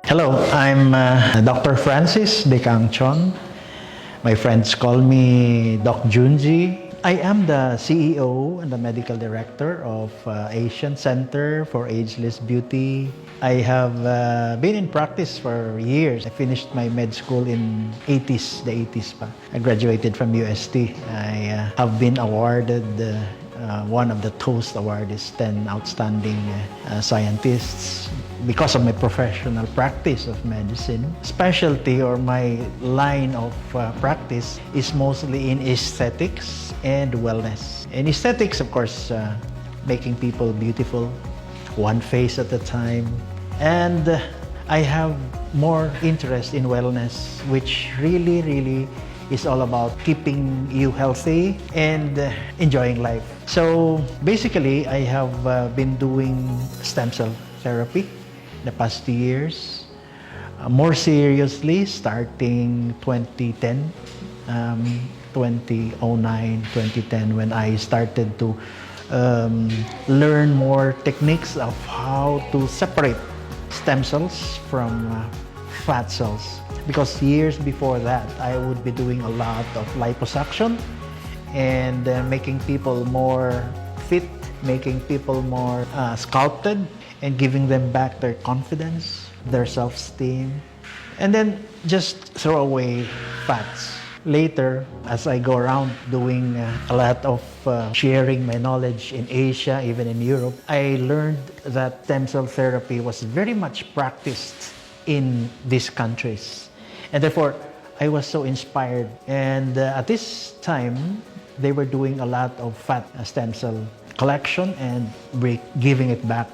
Hello, I'm Dr. Francis 𝗘𝗍𝗂. My friends call me Doc Junji. I am the CEO and the Medical Director of Asian Center for Ageless Beauty. I have been in practice for years. I finished my med school in the 80s pa. I graduated from UST. I have been awarded one of the Toast Awards, 10 outstanding scientists because of my professional practice of medicine. Specialty or my line of practice is mostly in aesthetics and wellness. In aesthetics, of course, making people beautiful, one face at a time. And I have more interest in wellness, which really is all about keeping you healthy and enjoying life. So basically, I have been doing stem cell therapy the past 2 years. More seriously, starting 2010, 2009, 2010, when I started to learn more techniques of how to separate stem cells from fat cells. Because years before that, I would be doing a lot of liposuction and making people more fit, making people more sculpted, and giving them back their confidence, their self-esteem, and then just throw away fats. Later, as I go around doing a lot of sharing my knowledge in Asia, even in Europe, I learned that stem cell therapy was very much practiced in these countries. And therefore, I was so inspired. And at this time, they were doing a lot of fat stem cell collection and giving it back,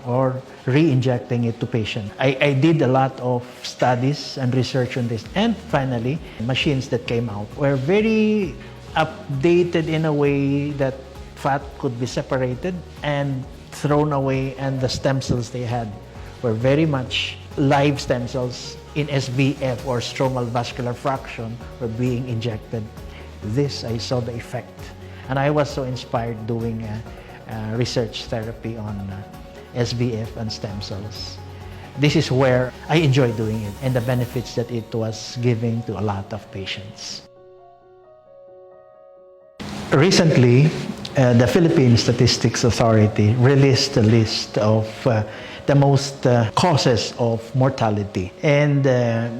or re-injecting it to patients. I did a lot of studies and research on this. And finally, machines that came out were very updated in a way that fat could be separated and thrown away, and the stem cells they had were very much live stem cells in SVF, or stromal vascular fraction, were being injected. This, I saw the effect. And I was so inspired doing research therapy on SVF and stem cells. This is where I enjoy doing it, and the benefits that it was giving to a lot of patients. Recently, the Philippine Statistics Authority released a list of the most causes of mortality. And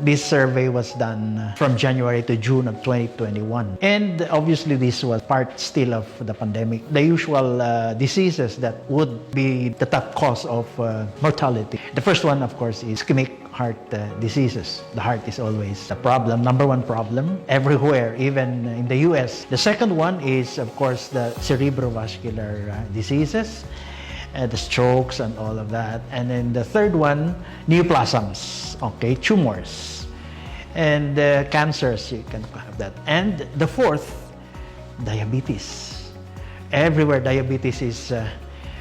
this survey was done from January to June of 2021. And obviously this was part still of the pandemic. The usual diseases that would be the top cause of mortality. The first one, of course, is ischemic heart diseases. The heart is always the problem, number one problem everywhere, even in the US. The second one is, of course, the cerebrovascular diseases, the strokes and all of that. And then the third one, neoplasms, okay, tumors. And cancers, you can have that. And the fourth, diabetes. Everywhere diabetes is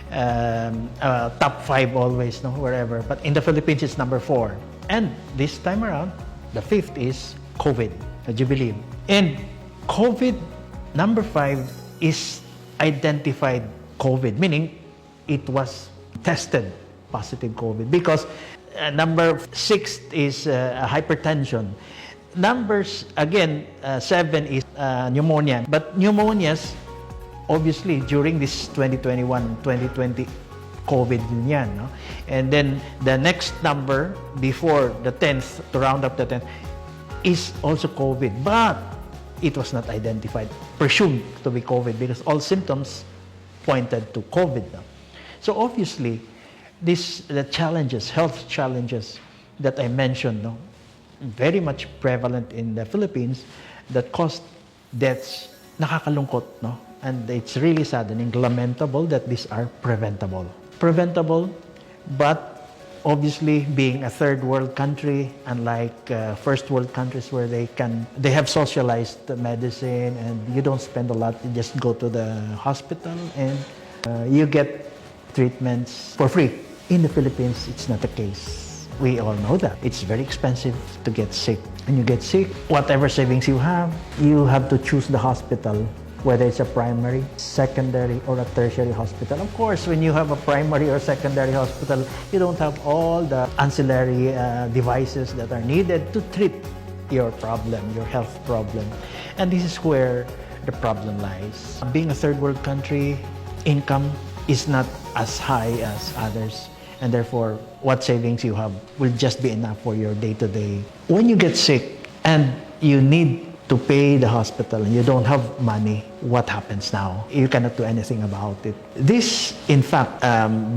top 5 always, wherever. But in the Philippines, it's number 4. And this time around, the fifth is COVID, would you believe? And COVID, number 5, is identified COVID, meaning it was tested positive COVID, because number 6 is hypertension. Numbers, again, 7 is pneumonia. But pneumonias, obviously, during this 2021-2020 COVID yan, and then the next number before the 10th, to round up the 10th, is also COVID, but it was not identified, presumed to be COVID, because all symptoms pointed to COVID. So obviously, the challenges, health challenges that I mentioned, very much prevalent in the Philippines, that caused deaths. Nakakalungkot, and it's really saddening, lamentable that these are preventable. Preventable, but obviously being a third world country, unlike first world countries where they have socialized medicine and you don't spend a lot, you just go to the hospital and you get treatments for free. In the Philippines, it's not the case. We all know that. It's very expensive to get sick. When you get sick, whatever savings you have to choose the hospital whether it's a primary, secondary, or a tertiary hospital. Of course, when you have a primary or secondary hospital, you don't have all the ancillary devices that are needed to treat your problem, your health problem. And this is where the problem lies. Being a third world country, income is not as high as others. And therefore, what savings you have will just be enough for your day-to-day. When you get sick and you need to pay the hospital and you don't have money, what happens now? You cannot do anything about it. This, in fact,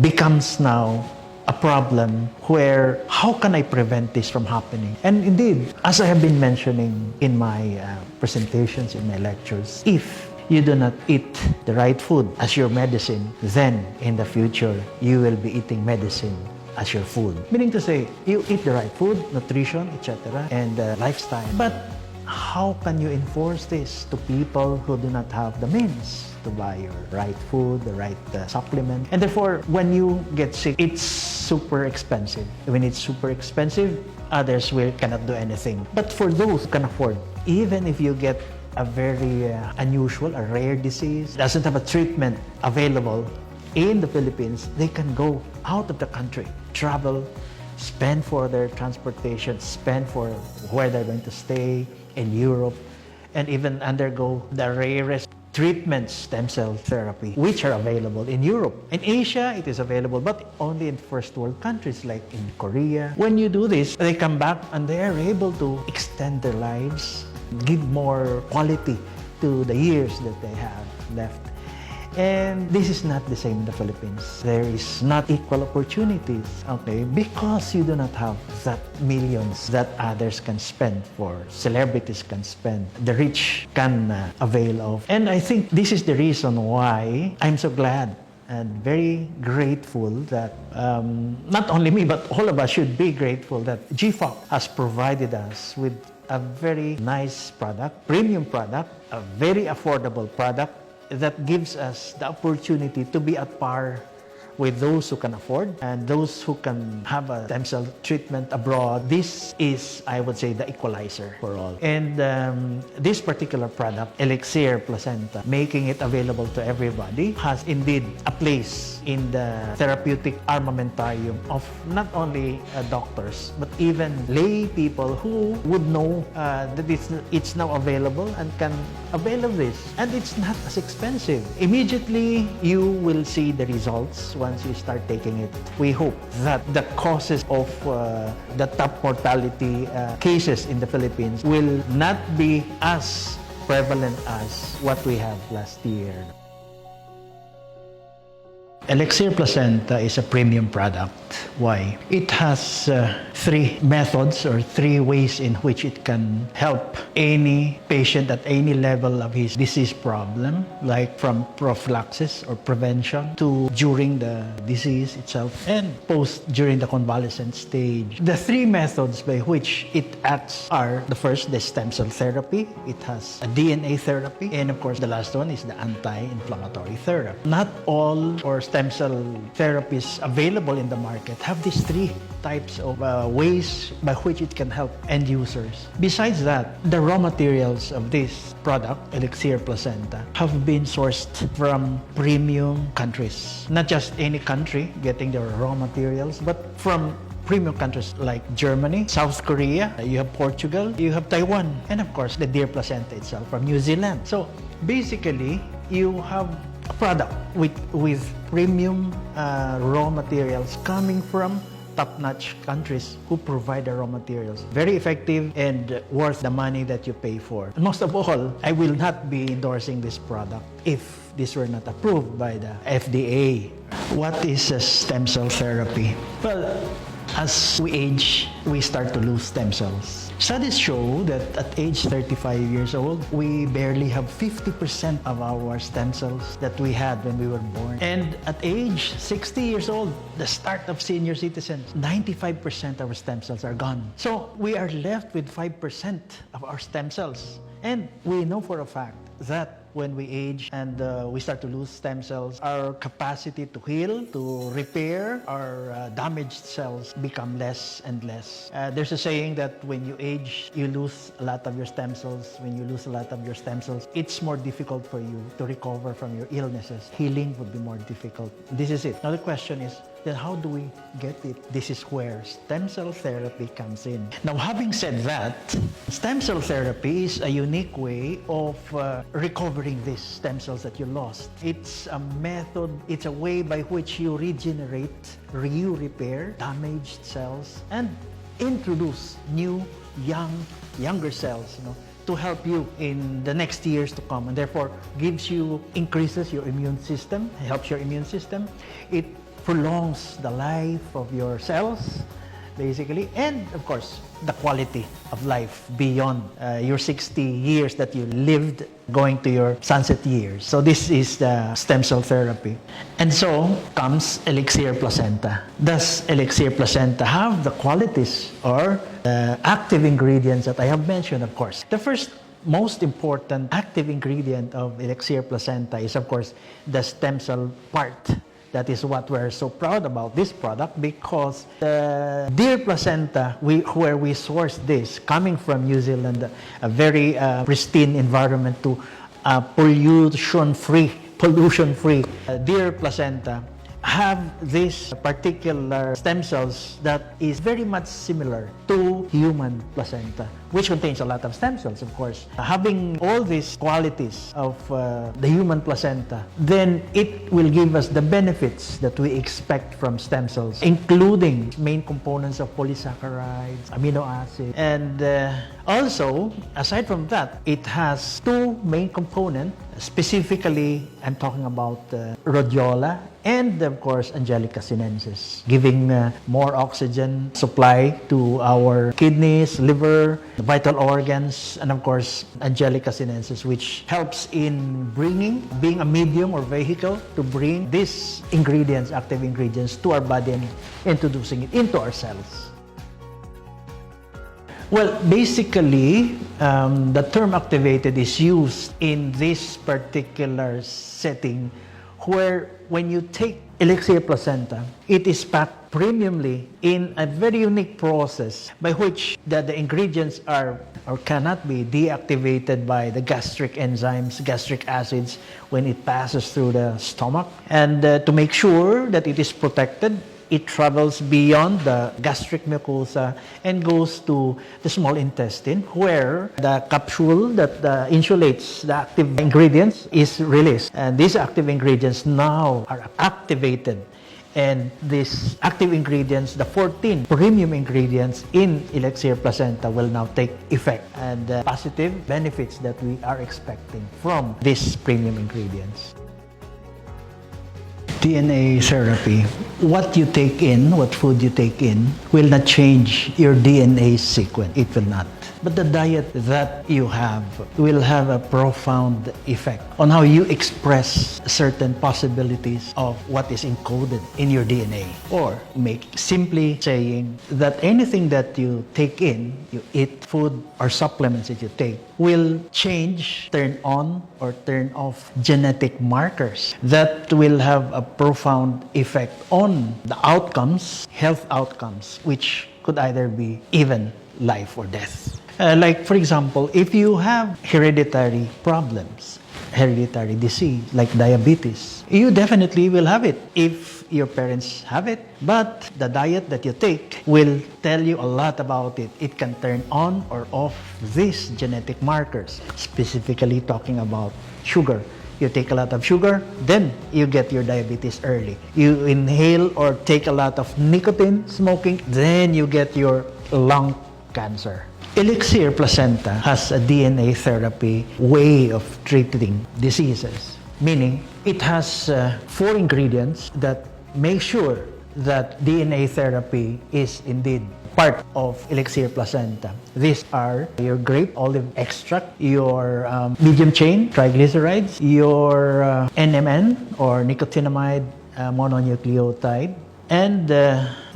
becomes now a problem where how can I prevent this from happening? And indeed, as I have been mentioning in my presentations, in my lectures, if you do not eat the right food as your medicine, then in the future, you will be eating medicine as your food. Meaning to say, you eat the right food, nutrition, etc., and lifestyle. But how can you enforce this to people who do not have the means to buy your right food, the right supplement? And therefore, when you get sick, it's super expensive. When it's super expensive, others cannot do anything. But for those who can afford, even if you get a very unusual, a rare disease, doesn't have a treatment available in the Philippines, they can go out of the country, travel, spend for their transportation, spend for where they're going to stay in Europe, and even undergo the rarest treatments, stem cell therapy, which are available in Europe. In Asia, it is available, but only in first world countries like in Korea. When you do this, they come back and they are able to extend their lives, give more quality to the years that they have left. And this is not the same in the Philippines. There is not equal opportunities, okay, because you do not have that millions that others can spend, for celebrities can spend, the rich can avail of. And I think this is the reason why I'm so glad and very grateful that not only me, but all of us should be grateful that 𝗙𝗃 has provided us with a very nice product, premium product, a very affordable product that gives us the opportunity to be at par with those who can afford and those who can have a stem cell treatment abroad. This is, I would say, the equalizer for all. And this particular product, Elixir Placenta, making it available to everybody, has indeed a place in the therapeutic armamentarium of not only doctors, but even lay people who would know that it's now available and can avail of this. And it's not as expensive. Immediately, you will see the results once you start taking it. We hope that the causes of the top mortality cases in the Philippines will not be as prevalent as what we had last year. Elixir Placenta is a premium product. Why? It has three methods or three ways in which it can help any patient at any level of his disease problem, like from prophylaxis or prevention to during the disease itself and post during the convalescent stage. The three methods by which it acts are: the first, the stem cell therapy. It has a DNA therapy, and of course the last one is the anti-inflammatory therapy. Not all or stem cell therapies available in the market have these three types of ways by which it can help end users. Besides that, the raw materials of this product, Elixir Placenta, have been sourced from premium countries. Not just any country getting their raw materials, but from premium countries like Germany, South Korea, you have Portugal, you have Taiwan, and of course the deer placenta itself from New Zealand. So basically, you have a product with premium raw materials coming from top-notch countries who provide the raw materials. Very effective and worth the money that you pay for. And most of all, I will not be endorsing this product if this were not approved by the FDA. What is a stem cell therapy? Well, as we age, we start to lose stem cells. Studies show that at age 35 years old, we barely have 50% of our stem cells that we had when we were born. And at age 60 years old, the start of senior citizens, 95% of our stem cells are gone. So we are left with 5% of our stem cells. And we know for a fact that when we age and we start to lose stem cells, our capacity to heal, to repair our damaged cells become less and less. There's a saying that when you age, you lose a lot of your stem cells. When you lose a lot of your stem cells, it's more difficult for you to recover from your illnesses. Healing would be more difficult. This is it. Now the question is, then how do we get it? This is where stem cell therapy comes in. Now, having said that, stem cell therapy is a unique way of recovering these stem cells that you lost. It's a method, it's a way by which you regenerate, you repair damaged cells and introduce new, younger cells, to help you in the next years to come, and therefore increases your immune system, helps your immune system. It prolongs the life of your cells, basically, and of course, the quality of life beyond your 60 years that you lived going to your sunset years. So this is the stem cell therapy. And so comes 𝗘𝗍𝗄 placenta. Does 𝗘𝗍𝗄 placenta have the qualities or active ingredients that I have mentioned? Of course. The first most important active ingredient of 𝗘𝗍𝗄 placenta is, of course, the stem cell part. That is what we're so proud about this product, because the deer placenta, where we sourced this, coming from New Zealand, a very pristine environment to pollution-free deer placenta, have this particular stem cells that is very much similar to human placenta, which contains a lot of stem cells, of course. Having all these qualities of the human placenta, then it will give us the benefits that we expect from stem cells, including main components of polysaccharides, amino acids, and also, aside from that, it has two main components. Specifically, I'm talking about rhodiola and, of course, Angelica sinensis, giving more oxygen supply to our kidneys, liver, vital organs, and of course, Angelica sinensis, which helps in being a medium or vehicle to bring these ingredients, active ingredients, to our body and introducing it into our cells. Well, basically, the term activated is used in this particular setting where when you take 𝗘𝗍𝗄 placenta, it is packed premiumly in a very unique process by which the ingredients are or cannot be deactivated by the gastric enzymes, gastric acids, when it passes through the stomach. And to make sure that it is protected, it travels beyond the gastric mucosa and goes to the small intestine, where the capsule that insulates the active ingredients is released. And these active ingredients now are activated. And these active ingredients, the 14 premium ingredients in 𝗘𝗍𝗄 placenta, will now take effect. And positive benefits that we are expecting from these premium ingredients. DNA therapy, what you take in, what food you take in, will not change your DNA sequence. It will not. But the diet that you have will have a profound effect on how you express certain possibilities of what is encoded in your DNA. Or simply saying that anything that you take in, you eat, food or supplements that you take, will change, turn on or turn off genetic markers that will have a profound effect on the outcomes, health outcomes, which could either be even life or death. Like, for example, if you have hereditary problems, hereditary disease like diabetes, you definitely will have it if your parents have it. But the diet that you take will tell you a lot about it. It can turn on or off these genetic markers, specifically talking about sugar. You take a lot of sugar, then you get your diabetes early. You inhale or take a lot of nicotine, smoking, then you get your lung cancer. 𝗘𝗍𝗄 placenta has a DNA therapy way of treating diseases, meaning it has 4 ingredients that make sure that DNA therapy is indeed part of 𝗘𝗍𝗄 placenta. These are your grape olive extract, your medium chain triglycerides, your NMN or nicotinamide mononucleotide, and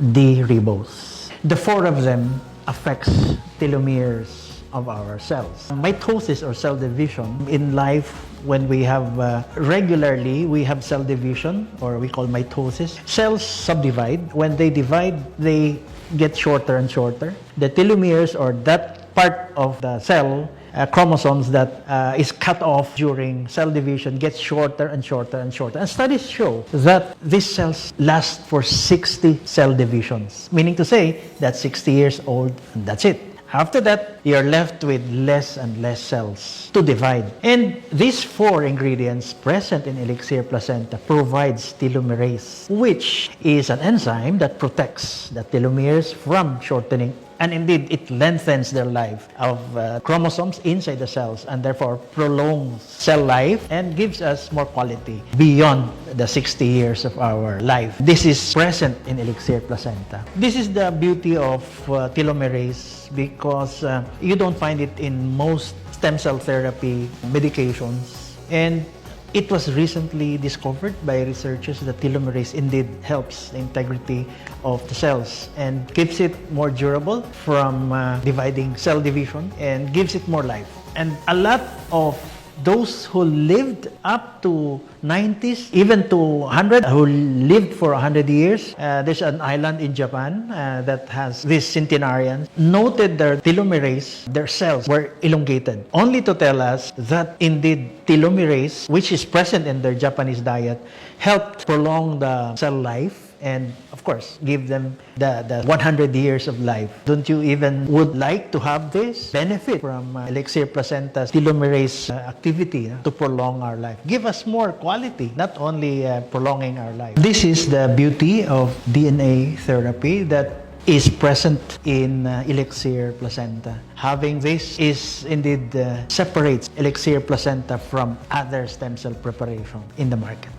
D-ribose. The 4 of them affects telomeres of our cells. Mitosis or cell division in life when we have regularly, we have cell division, or we call mitosis. Cells subdivide. When they divide, they get shorter and shorter. The telomeres, or that part of the cell, chromosomes that is cut off during cell division, gets shorter and shorter and shorter. And studies show that these cells last for 60 cell divisions, meaning to say that 60 years old, and that's it. After that, you're left with less and less cells to divide. And these 4 ingredients present in elixir placenta provides telomerase, which is an enzyme that protects the telomeres from shortening. And indeed, it lengthens their life of chromosomes inside the cells, and therefore prolongs cell life and gives us more quality beyond the 60 years of our life. This is present in elixir placenta. This is the beauty of telomerase, because you don't find it in most stem cell therapy medications. And it was recently discovered by researchers that telomerase indeed helps the integrity of the cells and keeps it more durable from dividing cell division and gives it more life. And a lot of those who lived up to 90s, even to 100, who lived for 100 years. There's an island in Japan that has these centenarians, noted their telomerase, their cells were elongated, only to tell us that indeed telomerase, which is present in their Japanese diet, helped prolong the cell life and, of course, give them the 100 years of life. Don't you even would like to have this benefit from elixir placenta's telomerase activity to prolong our life? Give us more quality, not only prolonging our life. This is the beauty of DNA therapy that is present in elixir placenta. Having this is indeed separates elixir placenta from other stem cell preparation in the market.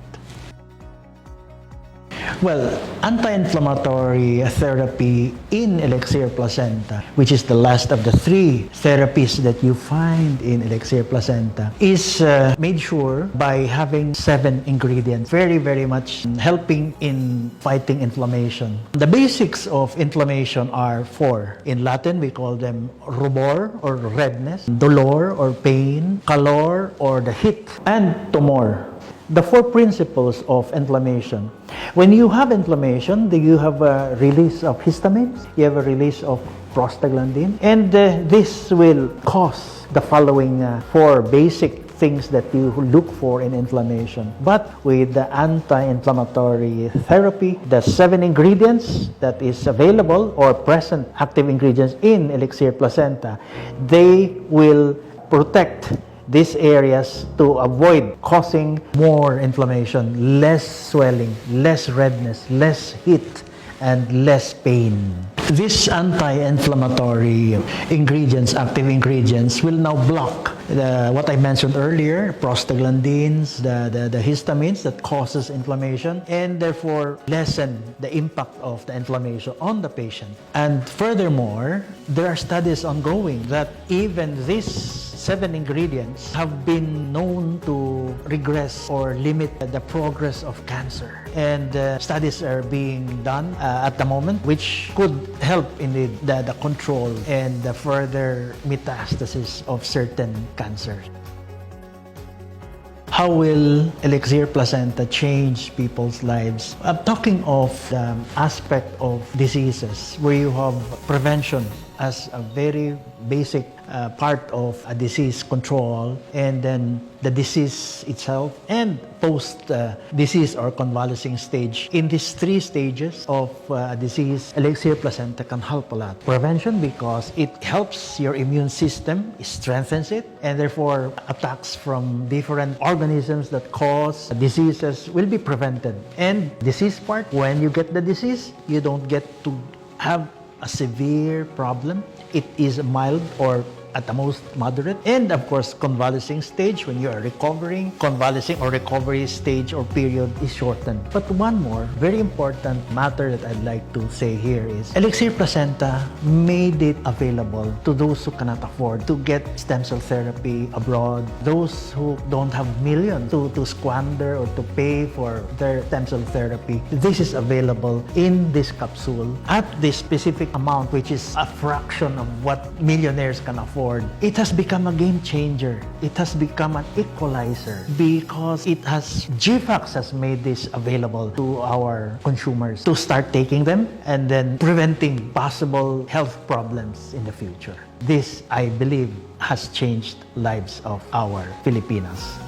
Well, anti-inflammatory therapy in elixir placenta, which is the last of the 3 therapies that you find in elixir placenta, is made sure by having 7 ingredients, very, very much helping in fighting inflammation. The basics of inflammation are 4. In Latin, we call them rubor, or redness, dolor, or pain, calor, or the heat, and tumor. The 4 principles of inflammation. When you have inflammation, you have a release of histamines, you have a release of prostaglandin, and this will cause the following 4 basic things that you look for in inflammation. But with the anti-inflammatory therapy, the 7 ingredients that is available or present active ingredients in elixir placenta, they will protect these areas to avoid causing more inflammation, less swelling, less redness, less heat, and less pain. These anti-inflammatory ingredients, active ingredients, will now block what I mentioned earlier, prostaglandins, the histamines that causes inflammation, and therefore lessen the impact of the inflammation on the patient. And furthermore, there are studies ongoing that even these 7 ingredients have been known to regress or limit the progress of cancer. And studies are being done at the moment, which could help in the control and the further metastasis of certain cancers. How will elixir placenta change people's lives? I'm talking of the aspect of diseases where you have prevention as a very basic part of a disease control, and then the disease itself, and post-disease or convalescing stage. In these 3 stages of disease, elixir placenta can help a lot. Prevention, because it helps your immune system, strengthens it, and therefore attacks from different organisms that cause diseases will be prevented. And disease part, when you get the disease, you don't get to have a severe problem. It is mild or at the most moderate. And of course, convalescing stage, when you are recovering, convalescing or recovery stage or period is shortened. But one more very important matter that I'd like to say here is elixir placenta made it available to those who cannot afford to get stem cell therapy abroad, those who don't have millions to squander or to pay for their stem cell therapy. This is available in this capsule at this specific amount, which is a fraction of what millionaires can afford. afford. It has become a game changer. It has become an equalizer because GFAX has made this available to our consumers to start taking them and then preventing possible health problems in the future. This, I believe, has changed lives of our Filipinas.